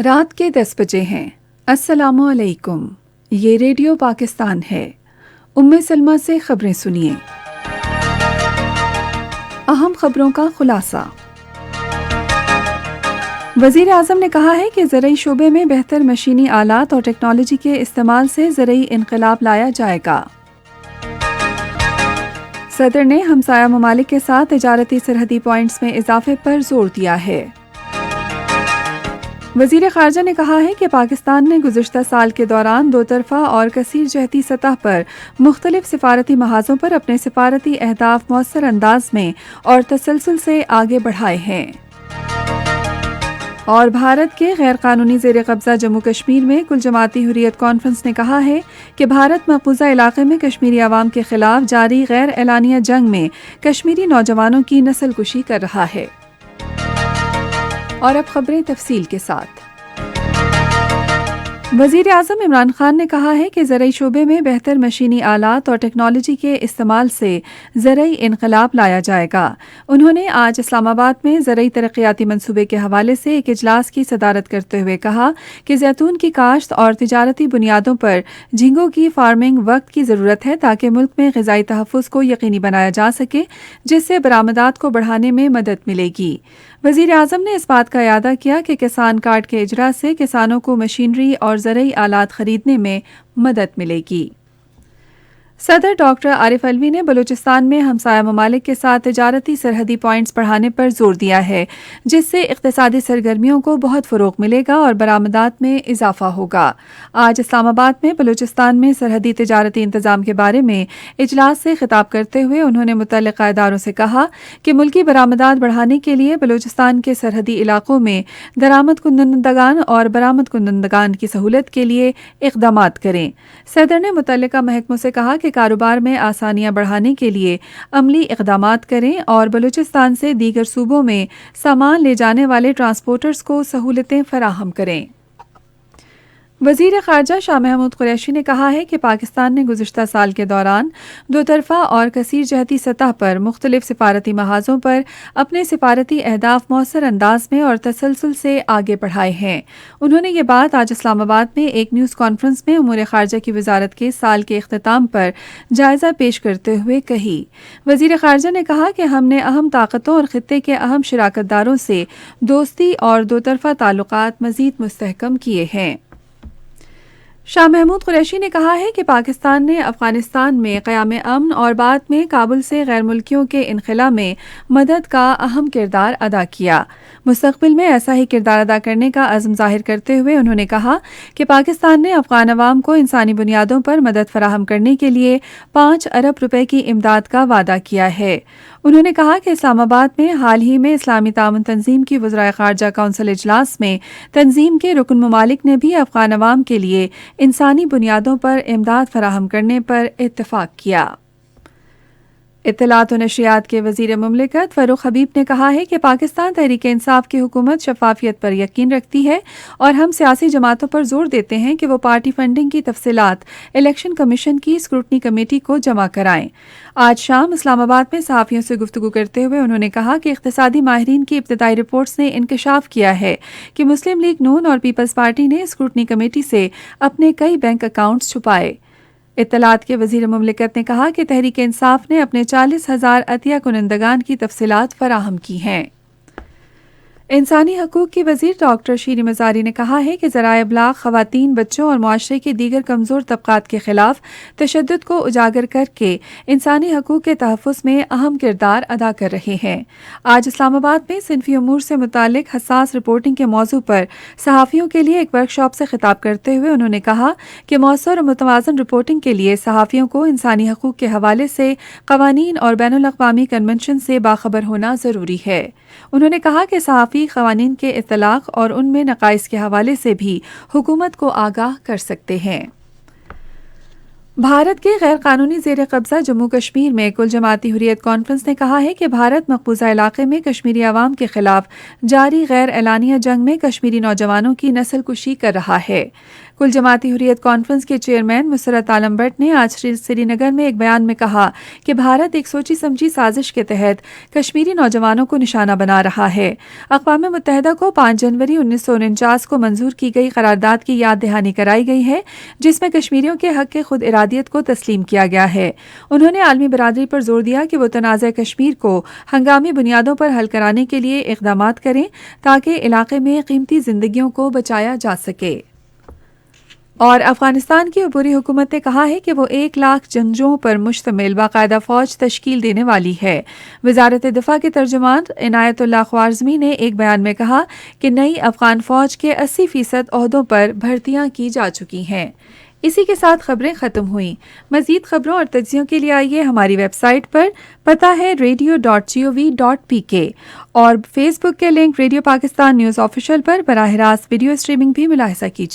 رات کے 10 بجے ہیں۔ السلام علیکم، یہ ریڈیو پاکستان ہے۔ ام سلمہ سے خبریں سنیے۔ اہم خبروں کا خلاصہ۔ وزیر اعظم نے کہا ہے کہ زرعی شعبے میں بہتر مشینی آلات اور ٹیکنالوجی کے استعمال سے زرعی انقلاب لایا جائے گا۔ صدر نے ہمسایہ ممالک کے ساتھ تجارتی سرحدی پوائنٹس میں اضافے پر زور دیا ہے۔ وزیر خارجہ نے کہا ہے کہ پاکستان نے گزشتہ سال کے دوران دو طرفہ اور کثیر جہتی سطح پر مختلف سفارتی محاذوں پر اپنے سفارتی اہداف مؤثر انداز میں اور تسلسل سے آگے بڑھائے ہیں۔ اور بھارت کے غیر قانونی زیر قبضہ جموں کشمیر میں کل جماعتی حریت کانفرنس نے کہا ہے کہ بھارت مقبوضہ علاقے میں کشمیری عوام کے خلاف جاری غیر اعلانیہ جنگ میں کشمیری نوجوانوں کی نسل کشی کر رہا ہے۔ اور اب خبریں تفصیل کے ساتھ۔ وزیر اعظم عمران خان نے کہا ہے کہ زرعی شعبے میں بہتر مشینی آلات اور ٹیکنالوجی کے استعمال سے زرعی انقلاب لایا جائے گا۔ انہوں نے آج اسلام آباد میں زرعی ترقیاتی منصوبے کے حوالے سے ایک اجلاس کی صدارت کرتے ہوئے کہا کہ زیتون کی کاشت اور تجارتی بنیادوں پر جھینگوں کی فارمنگ وقت کی ضرورت ہے تاکہ ملک میں غذائی تحفظ کو یقینی بنایا جا سکے، جس سے برآمدات کو بڑھانے میں مدد ملے گی۔ وزیر اعظم نے اس بات کا اعادہ کیا کہ کسان کارڈ کے اجرا سے کسانوں کو مشینری اور زرعی آلات خریدنے میں مدد ملے گی۔ صدر ڈاکٹر عارف علوی نے بلوچستان میں ہمسایہ ممالک کے ساتھ تجارتی سرحدی پوائنٹس بڑھانے پر زور دیا ہے، جس سے اقتصادی سرگرمیوں کو بہت فروغ ملے گا اور برآمدات میں اضافہ ہوگا۔ آج اسلام آباد میں بلوچستان میں سرحدی تجارتی انتظام کے بارے میں اجلاس سے خطاب کرتے ہوئے انہوں نے متعلقہ اداروں سے کہا کہ ملکی برآمدات بڑھانے کے لیے بلوچستان کے سرحدی علاقوں میں درآمد کنندگان اور برآمد کنندگان کی سہولت کے لیے اقدامات کریں۔ صدر نے متعلقہ محکموں سے کہا کہ کاروبار میں آسانیاں بڑھانے کے لیے عملی اقدامات کریں اور بلوچستان سے دیگر صوبوں میں سامان لے جانے والے ٹرانسپورٹرز کو سہولتیں فراہم کریں۔ وزیر خارجہ شاہ محمود قریشی نے کہا ہے کہ پاکستان نے گزشتہ سال کے دوران دو طرفہ اور کثیر جہتی سطح پر مختلف سفارتی محاذوں پر اپنے سفارتی اہداف مؤثر انداز میں اور تسلسل سے آگے بڑھائے ہیں۔ انہوں نے یہ بات آج اسلام آباد میں ایک نیوز کانفرنس میں امور خارجہ کی وزارت کے سال کے اختتام پر جائزہ پیش کرتے ہوئے کہی۔ وزیر خارجہ نے کہا کہ ہم نے اہم طاقتوں اور خطے کے اہم شراکت داروں سے دوستی اور دو طرفہ تعلقات مزید مستحکم کیے ہیں۔ شاہ محمود قریشی نے کہا ہے کہ پاکستان نے افغانستان میں قیام امن اور بعد میں کابل سے غیر ملکیوں کے انخلا میں مدد کا اہم کردار ادا کیا۔ مستقبل میں ایسا ہی کردار ادا کرنے کا عزم ظاہر کرتے ہوئے انہوں نے کہا کہ پاکستان نے افغان عوام کو انسانی بنیادوں پر مدد فراہم کرنے کے لیے 5 ارب روپے کی امداد کا وعدہ کیا ہے۔ انہوں نے کہا کہ اسلام آباد میں حال ہی میں اسلامی تعاون تنظیم کی وزرائے خارجہ کونسل اجلاس میں تنظیم کے رکن ممالک نے بھی افغان عوام کے لیے انسانی بنیادوں پر امداد فراہم کرنے پر اتفاق کیا۔ اطلاعات و نشریات کے وزیر مملکت فاروق حبیب نے کہا ہے کہ پاکستان تحریک انصاف کی حکومت شفافیت پر یقین رکھتی ہے اور ہم سیاسی جماعتوں پر زور دیتے ہیں کہ وہ پارٹی فنڈنگ کی تفصیلات الیکشن کمیشن کی اسکروٹنی کمیٹی کو جمع کرائیں۔ آج شام اسلام آباد میں صحافیوں سے گفتگو کرتے ہوئے انہوں نے کہا کہ اقتصادی ماہرین کی ابتدائی رپورٹس نے انکشاف کیا ہے کہ مسلم لیگ نون اور پیپلز پارٹی نے اسکروٹنی کمیٹی سے اپنے کئی بینک اکاؤنٹس چھپائے۔ اطلاعات کے وزیر مملکت نے کہا کہ تحریک انصاف نے اپنے 40,000 عطیہ کنندگان کی تفصیلات فراہم کی ہیں۔ انسانی حقوق کی وزیر ڈاکٹر شیریں مزاری نے کہا ہے کہ ذرائع ابلاغ خواتین، بچوں اور معاشرے کے دیگر کمزور طبقات کے خلاف تشدد کو اجاگر کر کے انسانی حقوق کے تحفظ میں اہم کردار ادا کر رہے ہیں۔ آج اسلام آباد میں صنفی امور سے متعلق حساس رپورٹنگ کے موضوع پر صحافیوں کے لیے ایک ورکشاپ سے خطاب کرتے ہوئے انہوں نے کہا کہ مؤثر اور متوازن رپورٹنگ کے لیے صحافیوں کو انسانی حقوق کے حوالے سے قوانین اور بین الاقوامی کنونشن سے باخبر ہونا ضروری ہے۔ انہوں نے کہا کہ صحافی قوانین کے اطلاق اور ان میں نقائص کے حوالے سے بھی حکومت کو آگاہ کر سکتے ہیں۔ بھارت کے غیر قانونی زیر قبضہ جموں کشمیر میں کل جماعتی حریت کانفرنس نے کہا ہے کہ بھارت مقبوضہ علاقے میں کشمیری عوام کے خلاف جاری غیر اعلانیہ جنگ میں کشمیری نوجوانوں کی نسل کشی کر رہا ہے۔ کل جماعتی حریت کانفرنس کے چیئرمین مسرت عالم بٹ نے آج سری نگر میں ایک بیان میں کہا کہ بھارت ایک سوچی سمجھی سازش کے تحت کشمیری نوجوانوں کو نشانہ بنا رہا ہے۔ اقوام متحدہ کو 5 جنوری 1949 کو منظور کی گئی قرارداد کی یاد دہانی کرائی گئی ہے، جس میں کشمیریوں کے حق خود ارادیت کو تسلیم کیا گیا ہے۔ انہوں نے عالمی برادری پر زور دیا کہ وہ تنازع کشمیر کو ہنگامی بنیادوں پر حل کرانے کے لیے اقدامات کریں تاکہ علاقے میں قیمتی زندگیوں کو بچایا جا سکے۔ اور افغانستان کی عبوری حکومت نے کہا ہے کہ وہ 1 لاکھ جنگجوؤں پر مشتمل باقاعدہ فوج تشکیل دینے والی ہے۔ وزارت دفاع کے ترجمان عنایت اللہ خوارزمی نے ایک بیان میں کہا کہ نئی افغان فوج کے 80% عہدوں پر بھرتیاں کی جا چکی ہیں۔ اسی کے ساتھ خبریں ختم ہوئیں۔ مزید خبروں اور تجزیوں کے لیے آئیے ہماری ویب سائٹ پر، پتہ ہے radio.gov.pk، اور فیس بک کے link radio Pakistan news official پر براہ راست ویڈیو اسٹریمنگ بھی ملاحظہ کیجیے۔